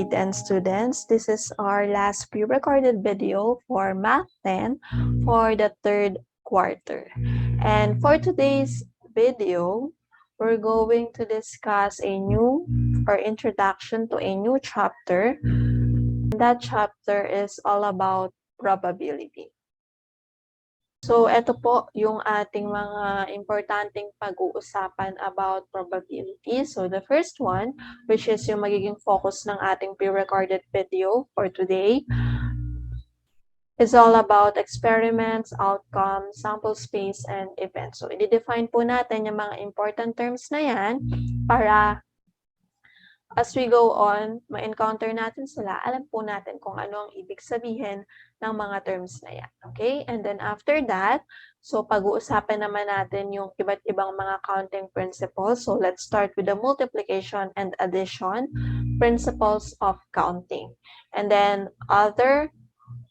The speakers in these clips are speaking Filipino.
grade 10 students. This is our last pre-recorded video for Math 10 for the third quarter. And for today's video, we're going to discuss a new or introduction to a new chapter. That chapter is all about probability. So, ito po yung ating mga importanteng pag-uusapan about probability. So, the first one, which is yung magiging focus ng ating pre-recorded video for today, is all about experiments, outcomes, sample space, and events. So, i-define po natin yung mga important terms na yan para as we go on, ma-encounter natin sila, alam po natin kung ano ang ibig sabihin ng mga terms na yan. Okay? And then after that, so pag-uusapan naman natin yung iba't ibang mga counting principles. So let's start with the multiplication and addition principles of counting. And then other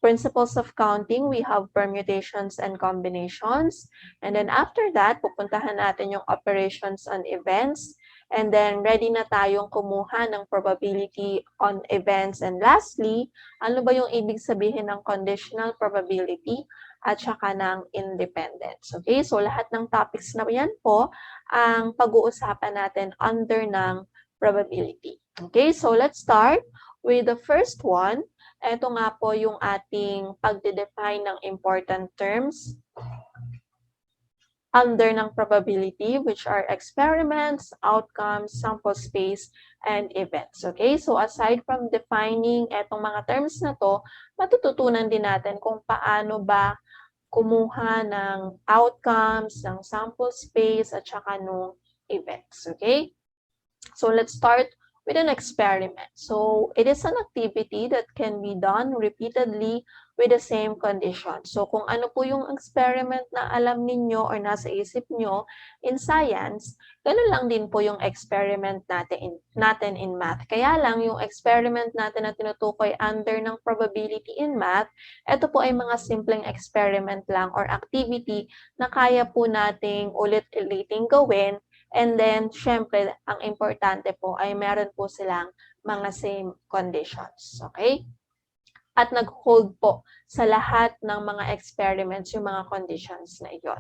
principles of counting, we have permutations and combinations. And then after that, pupuntahan natin yung operations on events. And then, ready na tayong kumuha ng probability on events. And lastly, ano ba yung ibig sabihin ng conditional probability at saka ng independence. Okay? So, lahat ng topics na yan po ang pag-uusapan natin under ng probability. Okay? So, let's start with the first one. Ito nga po yung ating pagde-define ng important terms under ng probability, which are experiments, outcomes, sample space, and events. Okay? So, aside from defining etong mga terms na to, matututunan din natin kung paano ba kumuha ng outcomes, ng sample space, at saka ng events. Okay? So, let's start with an experiment. So, it is an activity that can be done repeatedly with the same condition. So, kung ano po yung experiment na alam ninyo or nasa isip nyo in science, ganun lang din po yung experiment natin in math. Kaya lang, yung experiment natin na tinutukoy under ng probability in math, ito po ay mga simpleng experiment lang or activity na kaya po nating ulit-uliting gawin. And then, syempre, ang importante po ay meron po silang mga same conditions. Okay? At nag-hold po sa lahat ng mga experiments yung mga conditions na iyon.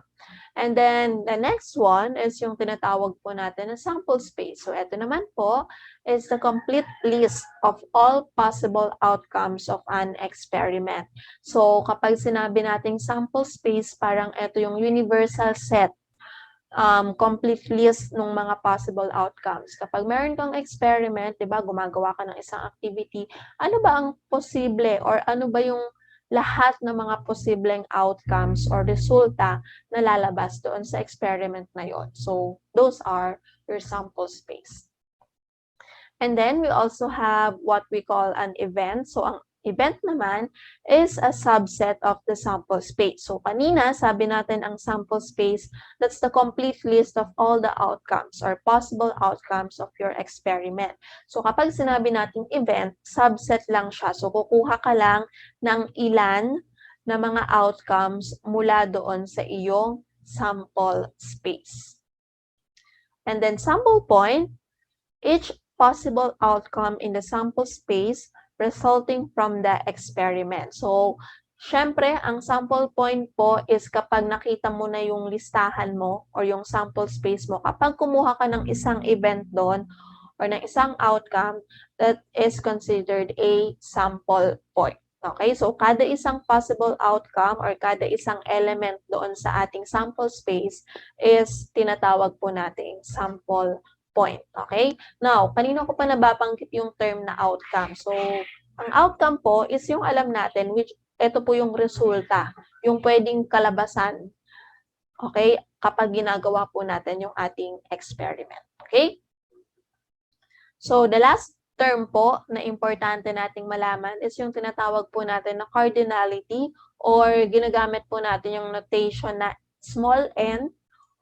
And then, the next one is yung tinatawag po natin na sample space. So, ito naman po is the complete list of all possible outcomes of an experiment. So, kapag sinabi nating sample space, parang ito yung universal set complete list ng mga possible outcomes. Kapag meron kang experiment, di ba, gumagawa ka ng isang activity, ano ba ang posible or ano ba yung lahat ng mga posibleng outcomes or resulta na lalabas doon sa experiment na yon. So, those are your sample space. And then, we also have what we call an event. So, ang event naman is a subset of the sample space. So, kanina, sabi natin ang sample space, that's the complete list of all the outcomes or possible outcomes of your experiment. So, kapag sinabi natin event, subset lang siya. So, kukuha ka lang ng ilan na mga outcomes mula doon sa iyong sample space. And then, sample point, each possible outcome in the sample space resulting from the experiment. So, syempre, ang sample point po is kapag nakita mo na yung listahan mo or yung sample space mo, kapag kumuha ka ng isang event doon or ng isang outcome, that is considered a sample point. Okay? So, kada isang possible outcome or kada isang element doon sa ating sample space is tinatawag po nating sample point. Okay? Now, kanino ko pa nababanggit yung term na outcome? So, ang outcome po is yung alam natin, which ito po yung resulta, yung pwedeng kalabasan. Okay? Kapag ginagawa po natin yung ating experiment. Okay? So, the last term po na importante nating malaman is yung tinatawag po natin na cardinality or ginagamit po natin yung notation na small n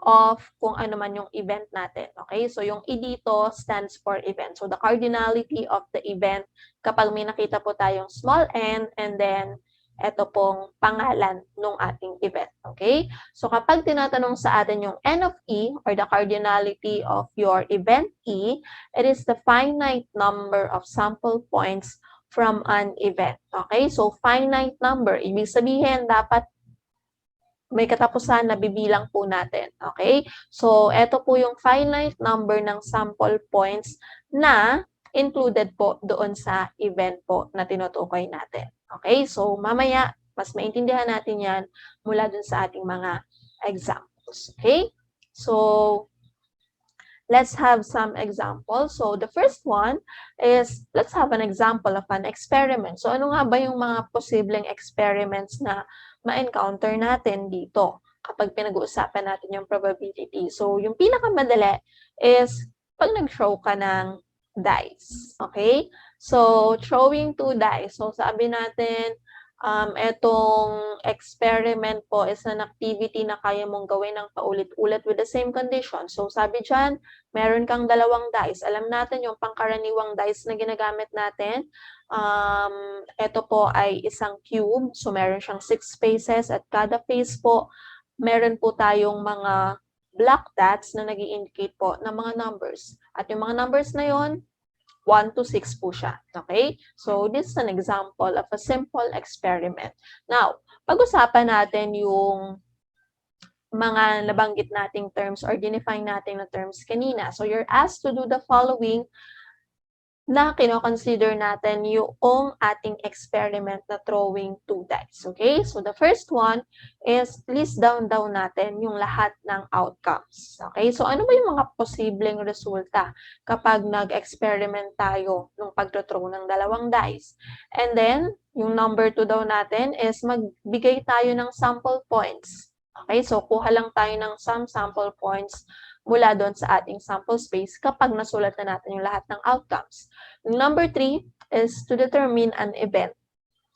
of kung ano man yung event natin. Okay? So, yung E dito stands for event. So, the cardinality of the event kapag may nakita po tayong small n and then ito pong pangalan ng ating event. Okay? So kapag tinatanong sa atin yung N of E or the cardinality of your event E, it is the finite number of sample points from an event. Okay? So finite number, ibig sabihin dapat may katapusan na bibilang po natin. Okay? So, ito po yung finite number ng sample points na included po doon sa event po na tinutukoy natin. Okay? So, mamaya, mas maintindihan natin yan mula dun sa ating mga examples. Okay? So, let's have some examples. So, the first one is, let's have an example of an experiment. So, ano nga ba yung mga posibleng experiments na ma-encounter natin dito kapag pinag-uusapan natin yung probability? So, yung pinakamadali is pag nag-throw ka ng dice. Okay? So, throwing 2 dice. So, sabi natin, etong experiment po is an activity na kaya mong gawin ng paulit-ulit with the same condition. So, sabi dyan, meron kang 2 dice. Alam natin yung pangkaraniwang dice na ginagamit natin. Ito po ay isang cube. So, meron siyang 6 faces at kada face po, meron po tayong mga black dots na nag-i-indicate po ng mga numbers. At yung mga numbers na yon 1 to 6 po siya. Okay? So, this is an example of a simple experiment. Now, pag-usapan natin yung mga nabanggit nating terms or dinefine natin na terms kanina. So, you're asked to do the following na kino-consider natin yung ating experiment na throwing 2 dice. Okay? So, the first one is list down natin yung lahat ng outcomes. Okay? So, ano ba yung mga posibleng resulta kapag nag-experiment tayo nung pagto-throw ng 2 dice? And then, yung number 2 daw natin is magbigay tayo ng sample points. Okay? So, kuha lang tayo ng some sample points mula doon sa ating sample space kapag nasulat na natin yung lahat ng outcomes. Number 3 is to determine an event.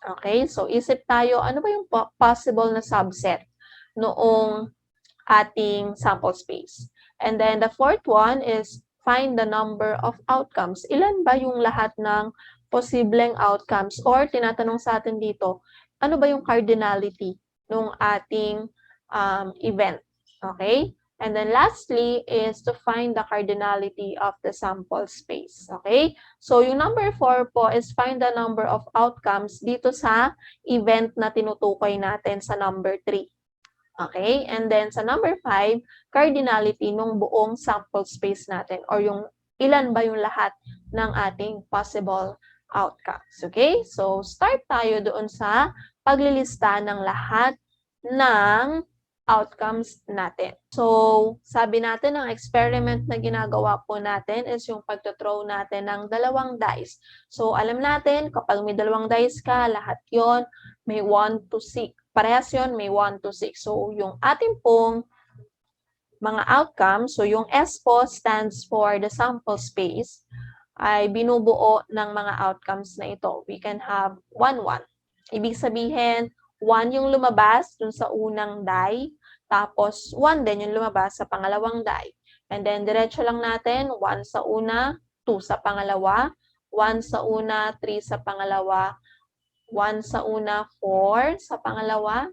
Okay? So, isip tayo, ano ba yung possible na subset noong ating sample space? And then, the fourth one is find the number of outcomes. Ilan ba yung lahat ng posibleng outcomes? Or, tinatanong sa atin dito, ano ba yung cardinality ng ating event? Okay? And then lastly is to find the cardinality of the sample space. Okay? So, yung number 4 po is find the number of outcomes dito sa event na tinutukoy natin sa number 3. Okay? And then sa number 5, cardinality ng buong sample space natin or yung ilan ba yung lahat ng ating possible outcomes. Okay? So, start tayo doon sa paglilista ng lahat ng outcomes natin. So, sabi natin, ang experiment na ginagawa po natin is yung pagto-throw natin ng 2 dice. So, alam natin, kapag may 2 dice ka, lahat yon may 1 to 6. Parehas yon may 1 to 6. So, yung ating pong mga outcomes, so yung S po stands for the sample space, ay binubuo ng mga outcomes na ito. We can have 1, 1. Ibig sabihin, 1 yung lumabas dun sa unang die, tapos 1 din yung lumabas sa pangalawang die. And then, diretso lang natin, 1 sa una, 2 sa pangalawa, 1 sa una, 3 sa pangalawa, 1 sa una, 4 sa pangalawa,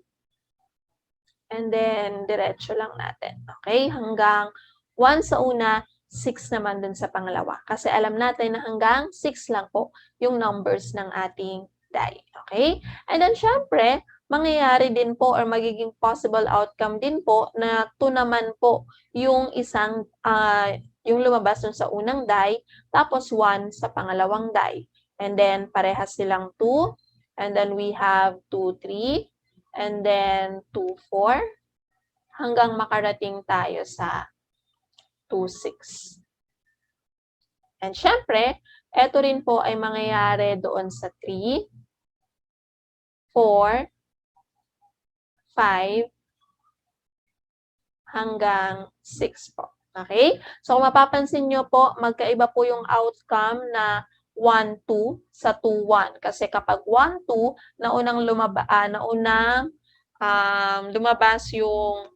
and then, diretso lang natin. Okay? Hanggang 1 sa una, 6 naman dun sa pangalawa. Kasi alam natin na hanggang 6 lang po yung numbers ng ating die. Okay? And then, syempre, mangyayari din po or magiging possible outcome din po na 2 naman po yung isang, yung lumabas dun sa unang die, tapos 1 sa pangalawang die. And then, parehas silang 2. And then, we have 2, 3. And then, 2, 4. Hanggang makarating tayo sa 2, 6. And syempre, ito rin po ay mangyayari doon sa 3, 4, 5, hanggang 6 po. Okay? So, kung mapapansin nyo po, magkaiba po yung outcome na 1, 2 sa 2, 1. Kasi kapag 1, 2, naunang lumabas yung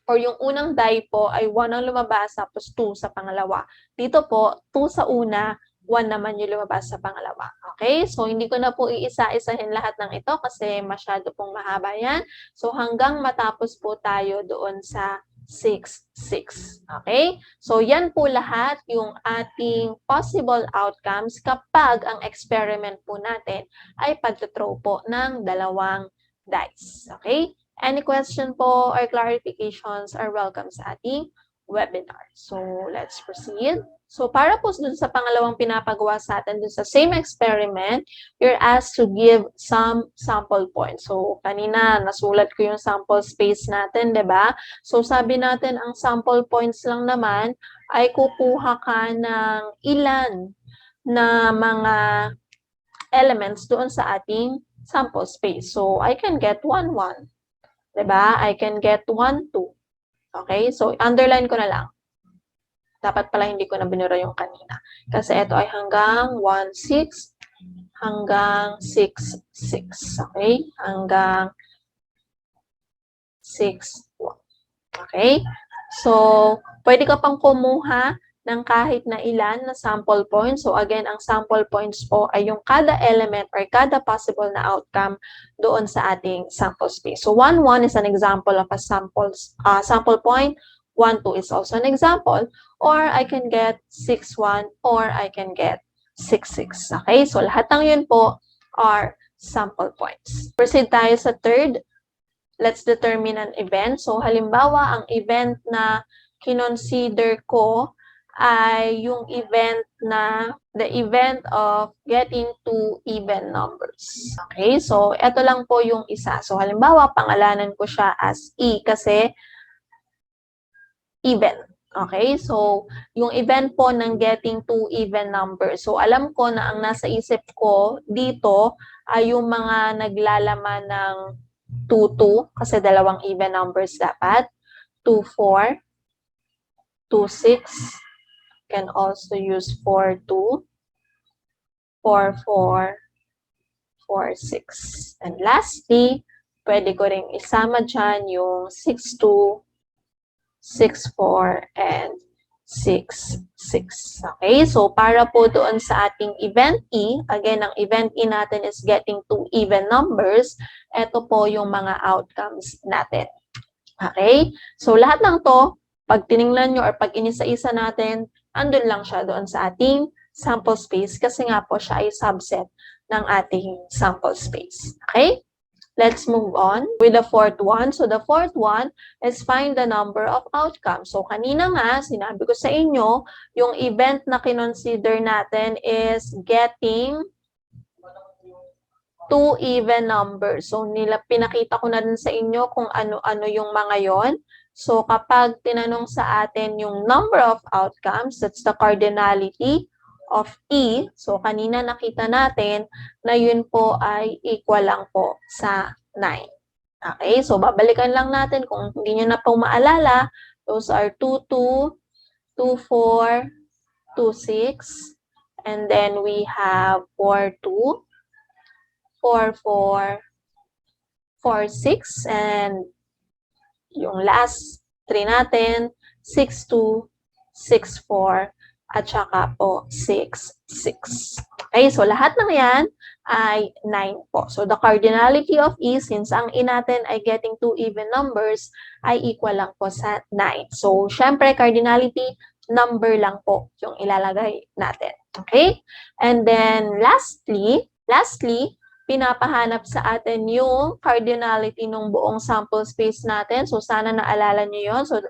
or yung unang die po ay 1 ang lumabas tapos 2 sa pangalawa. Dito po, 2 sa una, 1 naman yung lumabas sa pangalawa. Okay? So, hindi ko na po iisa-isahin lahat ng ito kasi masyado pong mahaba yan. So, hanggang matapos po tayo doon sa 6, 6. Okay? So, yan po lahat yung ating possible outcomes kapag ang experiment po natin ay pagtuthrow po ng dalawang dice. Okay? Any question po or clarifications are welcome sa ating webinar. So, let's proceed. So, para po dun sa pangalawang pinapagawa sa atin, dun sa same experiment, you're asked to give some sample points. So, kanina, nasulat ko yung sample space natin, di ba? So, sabi natin, ang sample points lang naman ay kukuha ka ng ilan na mga elements doon sa ating sample space. So, I can get 1, 1. Di ba? I can get 1, 2. Okay? So, underline ko na lang. Dapat pala hindi ko na binura yung kanina. Kasi ito ay hanggang 1, 6, hanggang 6, 6. Okay? Hanggang 6, 1. Okay? So, pwede ka pang kumuha ng kahit na ilan na sample points. So, again, ang sample points po ay yung kada element or kada possible na outcome doon sa ating sample space. So, 1, 1 is an example of a sample point. 1, 2 is also an example. Or I can get 6, 1, or I can get 6, 6. Okay? So, lahat ng yun po are sample points. Proceed tayo sa third. Let's determine an event. So, halimbawa, ang event na kinonsider ko ay yung event na the event of getting two even numbers. Okay? So, ito lang po yung isa. So, halimbawa, pangalanan ko siya as E kasi even. Okay? So, yung event po ng getting two even numbers. So, alam ko na ang nasa isip ko dito ay yung mga naglalaman ng 2, 2 kasi dalawang even numbers dapat. 2, 4, 2, 6. Can also use 4, 2, 4, 4, 4, 6. And lastly, pwede ko rin isama dyan yung 6, 2, 6, 4, and 6, 6. Okay, so para po doon sa ating event E, again, ang event E natin is getting two even numbers. Ito po yung mga outcomes natin. Okay, so lahat ng to, pag tiningnan nyo or pag inisa-isa natin, andun lang siya doon sa ating sample space kasi nga po siya ay subset ng ating sample space. Okay? Let's move on with the fourth one. So, the fourth one is find the number of outcomes. So, kanina nga, sinabi ko sa inyo, yung event na kinonsider natin is getting two even numbers. So, pinakita ko na din sa inyo kung ano-ano yung mga yon. So, kapag tinanong sa atin yung number of outcomes, that's the cardinality of E. So, kanina nakita natin na yun po ay equal lang po sa 9. Okay? So, babalikan lang natin kung hindi nyo na po maalala. Those are 2, 2, 2, 4, 2, 6. And then we have 4, 2, 4, 4, 4, 6. And yung last 3 natin, 6, 2, 6, 4, at saka po 6, 6. Okay, so lahat ng yan ay 9 po. So the cardinality of E, since ang E natin ay getting two even numbers, ay equal lang po sa 9. So, syempre, cardinality, number lang po yung ilalagay natin. Okay? And then, lastly, pinapahanap sa atin yung cardinality ng buong sample space natin. So, sana naalala nyo yun. So,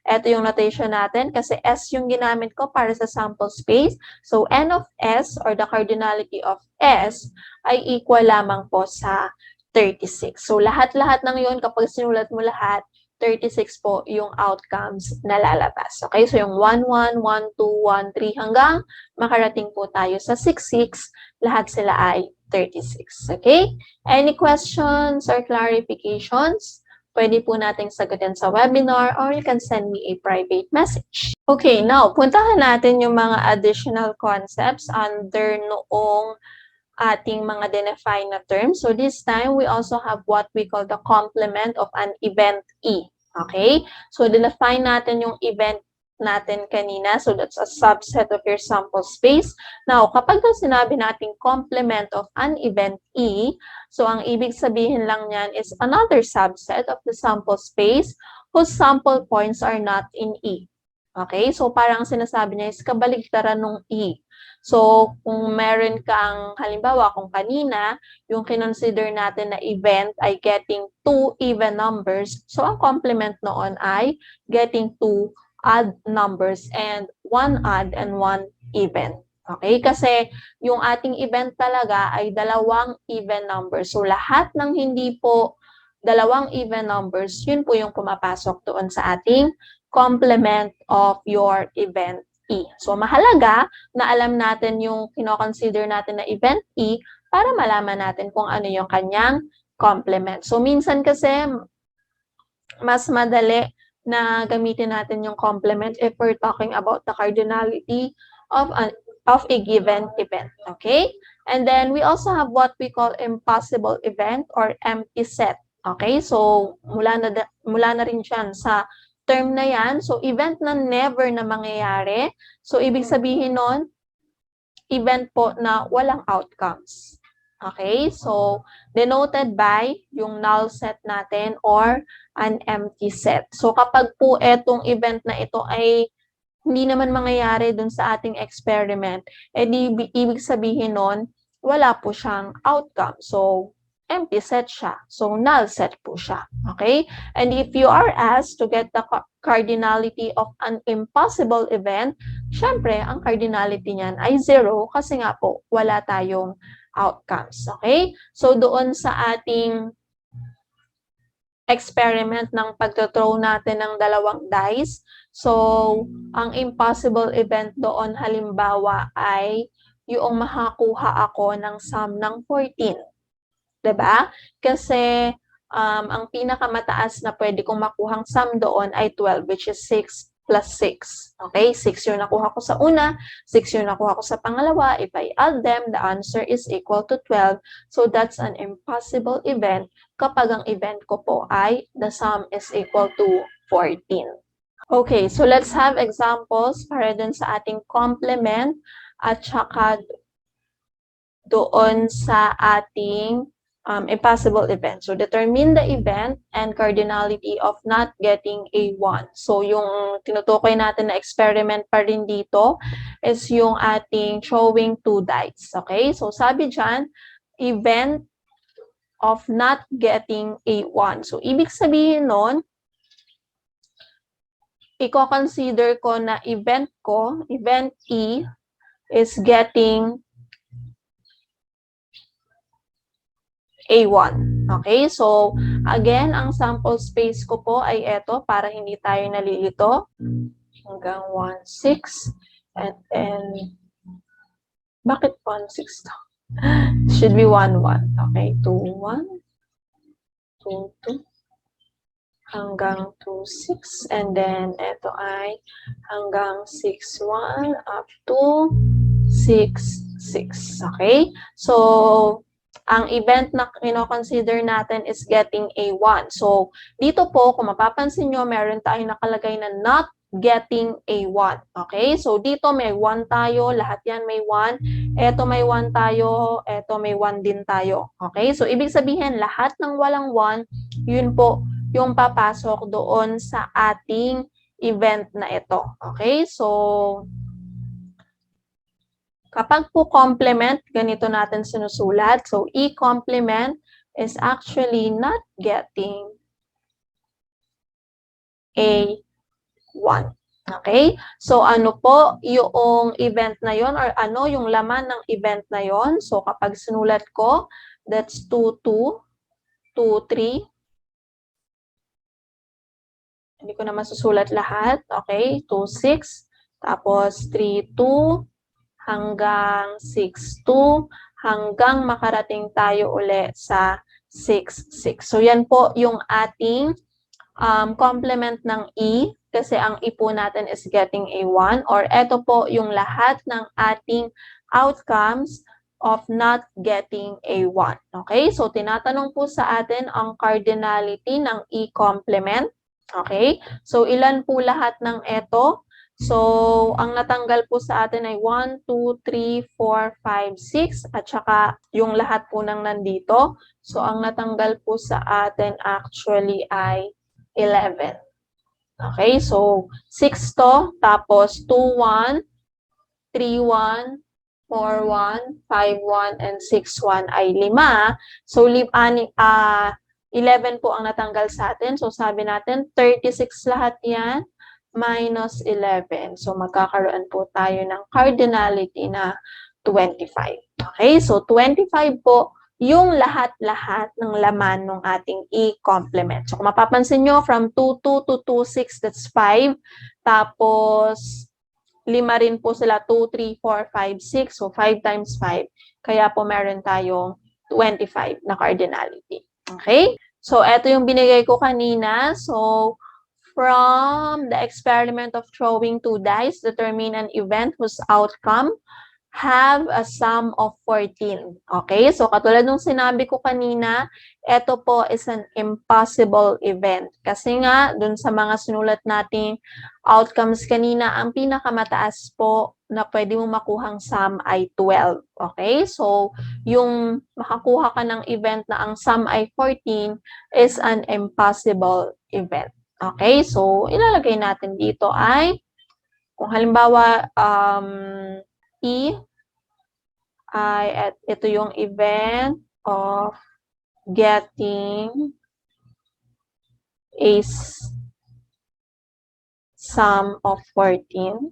eto yung notation natin kasi S yung ginamit ko para sa sample space. So, N of S or the cardinality of S ay equal lamang po sa 36. So, lahat-lahat ng yun, kapag sinulat mo lahat, 36 po yung outcomes na lalabas. Okay? So, yung 1, 1, 1, 2, 1, 3 hanggang makarating po tayo sa 6, 6. Lahat sila ay 36. Okay? Any questions or clarifications? Pwede po nating sagutin sa webinar or you can send me a private message. Okay, now, puntahan natin yung mga additional concepts under noong ating mga define na terms. So, this time, we also have what we call the complement of an event E. Okay? So, define natin yung event natin kanina. So that's a subset of your sample space. Now, kapag sinabi nating complement of an event E, so ang ibig sabihin lang niyan is another subset of the sample space whose sample points are not in E. Okay? So parang sinasabi niya is kabaligtaran ng E. So kung meron kang, halimbawa kung kanina, yung kinonsider natin na event ay getting 2 even numbers, so ang complement noon ay getting 2 odd numbers and 1 odd and 1 even. Okay? Kasi yung ating event talaga ay dalawang even numbers. So lahat ng hindi po dalawang even numbers, yun po yung pumapasok doon sa ating complement of your event E. So mahalaga na alam natin yung kino-consider natin na event E para malaman natin kung ano yung kanyang complement. So minsan kasi mas madali na gamitin natin yung complement if we're talking about the cardinality of a given event. Okay? And then we also have what we call impossible event or empty set. Okay? So mula na rin dyan sa term na yan. So event na never na mangyayari. So ibig sabihin nun, event po na walang outcomes. Okay? So denoted by yung null set natin or an empty set. So kapag po etong event na ito ay hindi naman mangyayari dun sa ating experiment, ibig sabihin nun, wala po siyang outcome. So empty set siya. So null set po siya. Okay? And if you are asked to get the cardinality of an impossible event, syempre, ang cardinality niyan ay 0 kasi nga po, wala tayong outcomes. Okay? So doon sa ating experiment ng pagto-throw natin ng dalawang dice, so ang impossible event doon halimbawa ay yung makakuha ako ng sum ng 14. Diba? Kasi ang pinakamataas na pwede kong makuhang sum doon ay 12, which is 6 plus 6. Okay? 6 yung nakuha ko sa una, 6 yung nakuha ko sa pangalawa. If I add them, the answer is equal to 12. So that's an impossible event kapag ang event ko po ay the sum is equal to 14. Okay, so let's have examples para dun sa ating complement at saka doon sa ating impossible event. So determine the event and cardinality of not getting a 1. So yung tinutukoy natin na experiment pa rin dito is yung ating throwing 2 dice. Okay? So sabi dyan, event of not getting a 1. So ibig sabihin nun, i-consider ko na event ko, event E, is getting A1. Okay? So, again, ang sample space ko po ay ito para hindi tayo nalilito. Hanggang 1, 6. And then, bakit 1, 6 to? Should be 1, 1. Okay? 2, 1. 2, 2. Hanggang 2, 6. And then, ito ay hanggang 6, 1 up to 6, 6. Okay? So, ang event na kino-consider natin is getting A1. So, dito po, kung mapapansin nyo, meron tayong nakalagay na not getting A1. Okay? So, dito may 1 tayo, lahat yan may 1. Eto may 1 tayo, eto may 1 din tayo. Okay? So, ibig sabihin, lahat ng walang 1, yun po yung papasok doon sa ating event na ito. Okay? So, kapag po complement, ganito natin sinusulat. So, E complement is actually not getting a 1. Okay? So, ano po yung event na yon or ano yung laman ng event na yon? So, kapag sinulat ko, that's 2, 2, 2, 3. Hindi ko na masusulat lahat. Okay? 2, 6. Tapos, 3, 2. Hanggang 6-2, hanggang makarating tayo uli sa 6-6. So, yan po yung ating complement ng E, kasi ang E po natin is getting a 1, or eto po yung lahat ng ating outcomes of not getting a 1. Okay? So, tinatanong po sa atin ang cardinality ng E complement. Okay? So, ilan po lahat ng eto? So, ang natanggal po sa atin ay 1, 2, 3, 4, 5, 6 at saka yung lahat po ng nandito. So, ang natanggal po sa atin actually ay 11. Okay, so 6 to, tapos 2, 1, 3, 1, 4, 1, 5, 1, and 6, 1 ay 5. So, 11 po ang natanggal sa atin. So, sabi natin, 36 lahat yan minus 11. So, magkakaroon po tayo ng cardinality na 25. Okay, so 25 po yung lahat-lahat ng laman ng ating E-complement. So, kung mapapansin nyo, from 22 to 26, that's 5. Tapos, 5 rin po sila, 2, 3, 4, 5, 6. So, 5 times 5. Kaya po meron tayong 25 na cardinality. Okay? So, ito yung binigay ko kanina. So, from the experiment of throwing 2 dice, determine an event whose outcome have a sum of 14. Okay? So, katulad nung sinabi ko kanina, ito po is an impossible event. Kasi nga, dun sa mga sinulat nating outcomes kanina, ang pinakamataas po na pwede mo makuhang sum ay 12. Okay? So, yung makakuha ka ng event na ang sum ay 14 is an impossible event. Okay? So, ilalagay natin dito ay, kung halimbawa, E ay ito yung event of getting a sum of 14.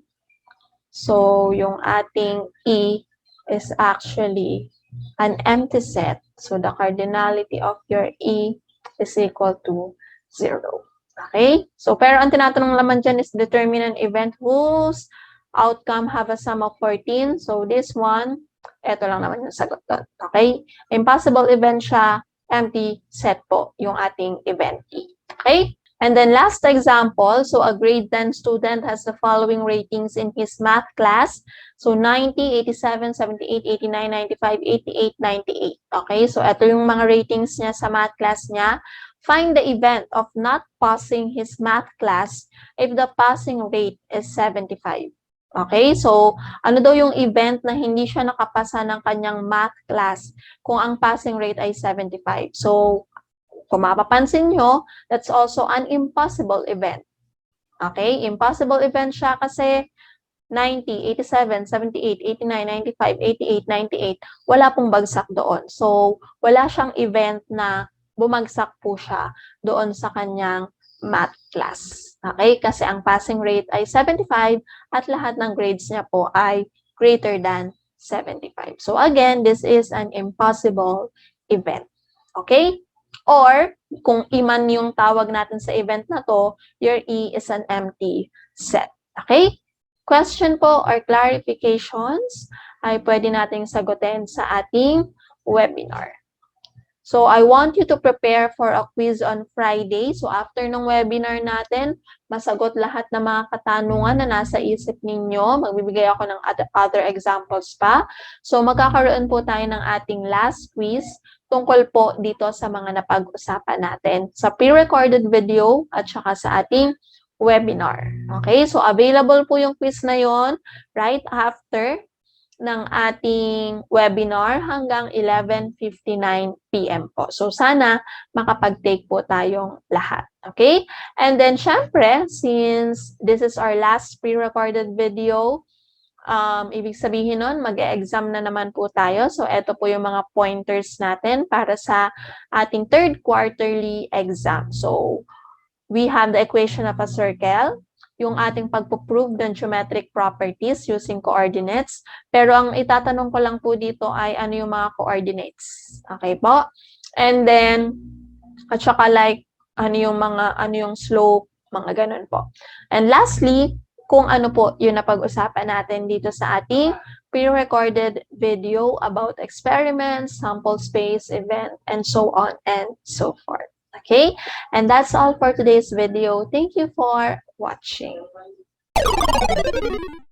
So, yung ating E is actually an empty set. So, the cardinality of your E is equal to 0. Okay? So, pero ang tinatanong naman dyan is determine an event whose outcome have a sum of 14. So, this one, eto lang naman yung sagot doon. Okay? Impossible event siya, empty set po yung ating event E. Okay? And then last example, so a grade 10 student has the following ratings in his math class. So 90, 87, 78, 89, 95, 88, 98. Okay, so ito yung mga ratings niya sa math class niya. Find the event of not passing his math class if the passing rate is 75. Okay, so ano daw yung event na hindi siya nakapasa ng kanyang math class kung ang passing rate ay 75. So, kung mapapansin nyo, that's also an impossible event. Okay? Impossible event siya kasi 90, 87, 78, 89, 95, 88, 98, wala pong bagsak doon. So, wala siyang event na bumagsak po siya doon sa kanyang math class. Okay? Kasi ang passing rate ay 75 at lahat ng grades niya po ay greater than 75. So, again, this is an impossible event. Okay? Or, kung iman yung tawag natin sa event na to, your E is an empty set. Okay? Question po or clarifications ay pwede nating sagutin sa ating webinar. So, I want you to prepare for a quiz on Friday. So, after ng webinar natin, masagot lahat ng mga katanungan na nasa isip ninyo. Magbibigay ako ng other examples pa. So, magkakaroon po tayo ng ating last quiz tungkol po dito sa mga napag-usapan natin sa pre-recorded video at saka sa ating webinar. Okay? So, available po yung quiz na yon right after ng ating webinar hanggang 11:59 PM po. So, sana makapag-take po tayong lahat. Okay? And then, syempre, since this is our last pre-recorded video, ibig sabihin nun, mag-e-exam na naman po tayo. So, ito po yung mga pointers natin para sa ating third quarterly exam. So, we have the equation of a circle, yung ating pagpo-prove ng geometric properties using coordinates. Pero ang itatanong ko lang po dito ay ano yung mga coordinates. Okay po? And then, at saka like, ano yung slope, mga ganun po. And lastly, kung ano po yung napag-usapan natin dito sa ating pre-recorded video about experiments, sample space, event, and so on and so forth. Okay? And that's all for today's video. Thank you for watching.